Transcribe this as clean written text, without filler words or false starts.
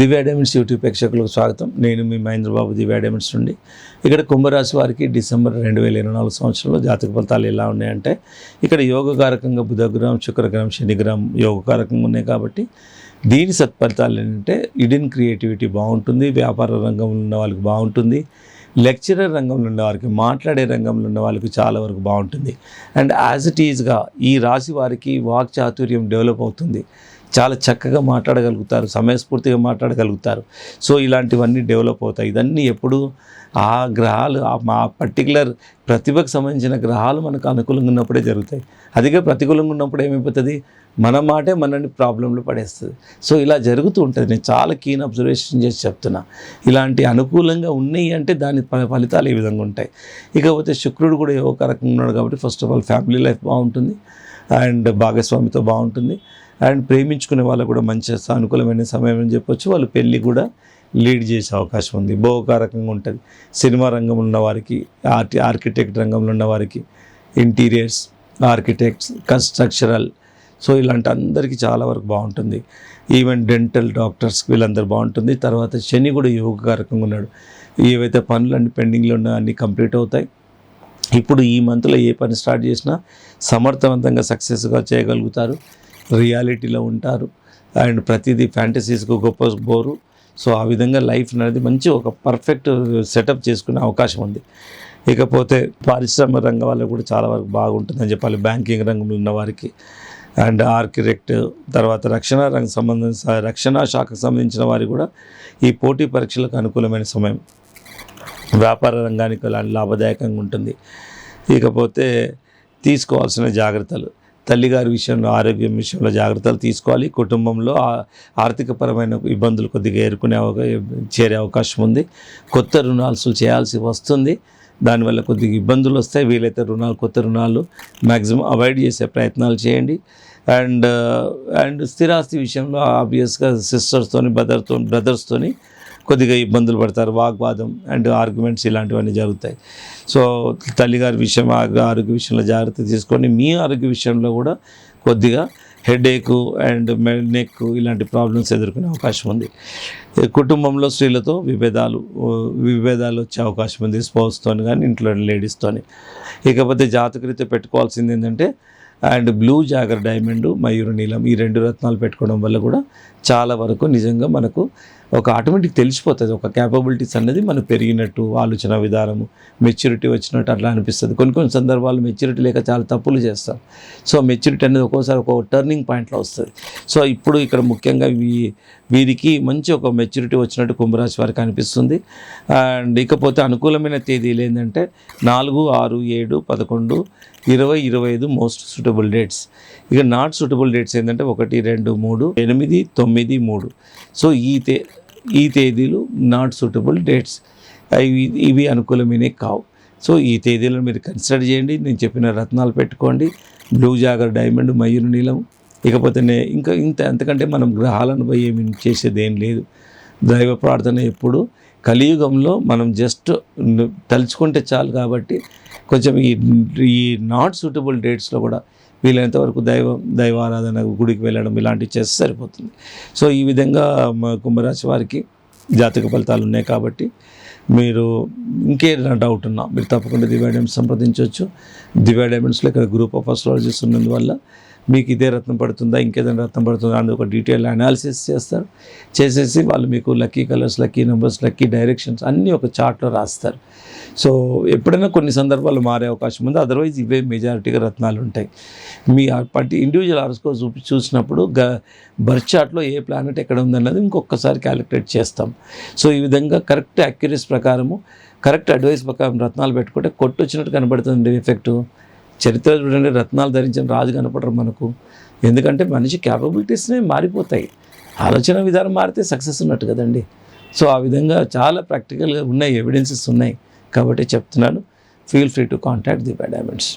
దివ్య diamonds YouTube ప్రేక్షకులకు స్వాగతం. నేను మీ మహేంద్రబాబు దివ్య డైమండ్స్ నుండి. ఇక్కడ కుంభరాశి వారికి డిసెంబర్ 2024 సంవత్సరంలో జాతక ఫలితాలు ఎలా ఉన్నాయంటే, ఇక్కడ యోగకారకంగా బుధగ్రహం, శుక్రగ్రహం, శనిగ్రహం యోగకారకంగా ఉన్నాయి. కాబట్టి దీని సత్ఫలితాలు ఏంటంటే, ఇడిన్ క్రియేటివిటీ బాగుంటుంది, వ్యాపార రంగంలో ఉన్న వాళ్ళకి బాగుంటుంది, లెక్చరర్ రంగంలో ఉన్న వారికి, మాట్లాడే రంగంలో ఉన్న వాళ్ళకి చాలా వరకు బాగుంటుంది. అండ్ యాజ్ ఇట్ ఈజ్గా ఈ రాశి వారికి వాక్ చాతుర్యం డెవలప్ అవుతుంది. చాలా చక్కగా మాట్లాడగలుగుతారు, సమయస్ఫూర్తిగా మాట్లాడగలుగుతారు. సో ఇలాంటివన్నీ డెవలప్ అవుతాయి. ఇదన్నీ ఎప్పుడు ఆ గ్రహాలు ఆ పర్టికులర్ ప్రతిభకు సంబంధించిన గ్రహాలు మనకు అనుకూలంగా ఉన్నప్పుడే జరుగుతాయి. అదిగా ప్రతికూలంగా ఉన్నప్పుడు ఏమైపోతుంది, మన మాటే మనల్ని ప్రాబ్లంలో పడేస్తుంది. సో ఇలా జరుగుతూ ఉంటుంది. నేను చాలా కీన్ అబ్జర్వేషన్ చేసి చెప్తున్నా. ఇలాంటి అనుకూలంగా ఉన్నాయి అంటే దాని ఫలితాలు ఈ విధంగా ఉంటాయి. ఇకపోతే శుక్రుడు కూడా ఒక రకంగా ఉన్నాడు కాబట్టి first of all family life బాగుంటుంది, అండ్ భాగస్వామితో బాగుంటుంది, అండ్ ప్రేమించుకునే వాళ్ళకు కూడా మంచి సానుకూలమైన సమయం అని చెప్పొచ్చు. వాళ్ళు పెళ్ళి కూడా లీడ్ చేసే అవకాశం ఉంది. బహుకారకంగా ఉంటుంది. సినిమా రంగంలో ఉన్న వారికి, ఆర్కిటెక్ట్ రంగంలో ఉన్న వారికి, ఇంటీరియర్స్ ఆర్కిటెక్ట్స్, కన్స్ట్రక్షనల్, సో ఇలాంటి అందరికీ చాలా వరకు బాగుంటుంది. ఈవెన్ డెంటల్ డాక్టర్స్ వీళ్ళందరూ బాగుంటుంది. తర్వాత శని కూడా యోగకారకంగా ఉన్నాడు. ఏవైతే పనులు అన్ని పెండింగ్లో ఉన్నా అన్నీ కంప్లీట్ అవుతాయి. ఇప్పుడు ఈ మంత్లో ఏ పని స్టార్ట్ చేసినా సమర్థవంతంగా సక్సెస్గా చేయగలుగుతారు. రియాలిటీలో ఉంటారు. అండ్ ప్రతిదీ ఫ్యాంటసీస్కు గొప్ప బోరు. సో ఆ విధంగా లైఫ్ అనేది మంచి ఒక పర్ఫెక్ట్ సెటప్ చేసుకునే అవకాశం ఉంది. ఇకపోతే పారిశ్రామిక రంగం వాళ్ళకు కూడా చాలా వరకు బాగుంటుందని చెప్పాలి. బ్యాంకింగ్ రంగంలో ఉన్న వారికి, అండ్ ఆర్కిటెక్ట్, తర్వాత రక్షణ శాఖకు సంబంధించిన వారికి కూడా ఈ పోటీ పరీక్షలకు అనుకూలమైన సమయం. వ్యాపార రంగానికి లాభదాయకంగా ఉంటుంది. ఇకపోతే తీసుకోవాల్సిన జాగ్రత్తలు, తల్లిగారి విషయంలో, ఆరోగ్యం విషయంలో జాగ్రత్తలు తీసుకోవాలి. కుటుంబంలో ఆర్థికపరమైన ఇబ్బందులు కొద్దిగా చేరే అవకాశం ఉంది. కొత్త రుణాలు చేయాల్సి వస్తుంది. దానివల్ల కొద్దిగా ఇబ్బందులు వస్తాయి. వీలైతే కొత్త రుణాలు మ్యాక్సిమం అవాయిడ్ చేసే ప్రయత్నాలు చేయండి. అండ్ స్థిరాస్తి విషయంలో ఆబ్వియస్గా సిస్టర్స్తోని బ్రదర్స్తోని కొద్దిగా ఇబ్బందులు పడతారు. వాగ్వాదం అండ్ ఆర్గ్యుమెంట్స్ ఇలాంటివన్నీ జరుగుతాయి. సో తల్లిగారి విషయం, ఆరోగ్య విషయంలో జాగ్రత్త తీసుకోండి. మీ ఆరోగ్య విషయంలో కూడా కొద్దిగా హెడేక్ అండ్ నెక్ ఇలాంటి ప్రాబ్లమ్స్ ఎదుర్కొనే అవకాశం ఉంది. కుటుంబంలో స్త్రీలతో విభేదాలు వచ్చే అవకాశం ఉంది, స్పౌస్తోని కానీ ఇంట్లో లేడీస్తోని. ఇకపోతే జాతకరీత్యా పెట్టుకోవాల్సింది ఏంటంటే, అండ్ బ్లూ జాగర్ డైమండ్, మయూర నీలం, ఈ 2 రత్నాలు పెట్టుకోవడం వల్ల కూడా చాలా వరకు నిజంగా మనకు ఒక ఆటోమేటిక్ తెలిసిపోతుంది. ఒక క్యాపబిలిటీస్ అనేది మనకు పెరిగినట్టు, ఆలోచన విధానము, మెచ్యూరిటీ వచ్చినట్టు అట్లా అనిపిస్తుంది. కొన్ని సందర్భాలు మెచ్యూరిటీ లేక చాలా తప్పులు చేస్తాం. సో మెచ్యూరిటీ అనేది ఒక్కోసారి ఒక టర్నింగ్ పాయింట్లో వస్తుంది. సో ఇప్పుడు ఇక్కడ ముఖ్యంగా వీరికి మంచి ఒక మెచ్యూరిటీ వచ్చినట్టు కుంభరాశి వారికి అనిపిస్తుంది. అండ్ ఇకపోతే అనుకూలమైన తేదీలు ఏంటంటే 4, 6, 7, 11, 20, 25 మోస్ట్ సూటబుల్ డేట్స్. ఇక నాట్ సూటబుల్ డేట్స్ ఏంటంటే 1, 2, 3, 8, 9, 3. సో ఈ తేదీలు నాట్ సూటబుల్ డేట్స్. ఇవి అనుకూలమైనవి కావు. సో ఈ తేదీలను మీరు కన్సిడర్ చేయండి. నేను చెప్పిన రత్నాలు పెట్టుకోండి. బ్లూ జాగర్ డైమండ్, మయూర నీలం. ఇకపోతే అంతకంటే మనం గ్రహాలను పోయి ఏమి చేసేది ఏం లేదు. దైవ ప్రార్థన ఎప్పుడు కలియుగంలో మనం జస్ట్ తలుచుకుంటే చాలు. కాబట్టి కొంచెం ఈ నాట్ సూటబుల్ డేట్స్లో కూడా వీలైనంత వరకు దైవారాధన, గుడికి వెళ్ళడం ఇలాంటివి చేస్తే సరిపోతుంది. సో ఈ విధంగా కుంభరాశి వారికి జాతక ఫలితాలు ఉన్నాయి. కాబట్టి మీరు ఇంకేదైనా డౌట్ ఉన్నా మీరు తప్పకుండా దివ్య డైమండ్స్ సంప్రదించవచ్చు. దివ్య డైమండ్స్లో ఇక్కడ గ్రూప్ ఆఫ్ అస్ట్రాలజీస్ ఉన్నందువల్ల మీకు ఇదే రత్నం పడుతుందా, ఇంకేదైనా రత్నం పడుతుందా అని ఒక డీటెయిల్ అనాలిసిస్ చేస్తారు. చేసేసి వాళ్ళు మీకు lucky colours, lucky numbers, lucky directions అన్నీ ఒక చార్ట్లో రాస్తారు. సో ఎప్పుడైనా కొన్ని సందర్భాలు మారే అవకాశం ఉంది. అదర్వైజ్ ఇవే మెజారిటీగా రత్నాలు ఉంటాయి. మీ ఇండివిజువల్ హారోస్కోప్ చూసినప్పుడు బర్త్ చార్ట్లో ఏ ప్లానెట్ ఎక్కడ ఉందన్నది ఇంకొకసారి క్యాలిక్యులేట్ చేస్తాం. సో ఈ విధంగా కరెక్ట్ యాక్యురసీ ప్రకారము, కరెక్ట్ అడ్వైస్ ప్రకారం రత్నాలు పెట్టుకుంటే కొట్టొచ్చినట్టు కనబడుతుంది ఎఫెక్టు. చరిత్ర చూడండి, రత్నాలు ధరించిన రాజు కనపడరు మనకు. ఎందుకంటే మనిషి క్యాపబిలిటీస్నే మారిపోతాయి. ఆలోచన విధానం మారితే సక్సెస్ ఉన్నట్టు కదండి. సో ఆ విధంగా చాలా ప్రాక్టికల్గా ఉన్నాయి, ఎవిడెన్సెస్ ఉన్నాయి. కాబట్టి చెప్తున్నాను, feel free to contact Divya diamonds.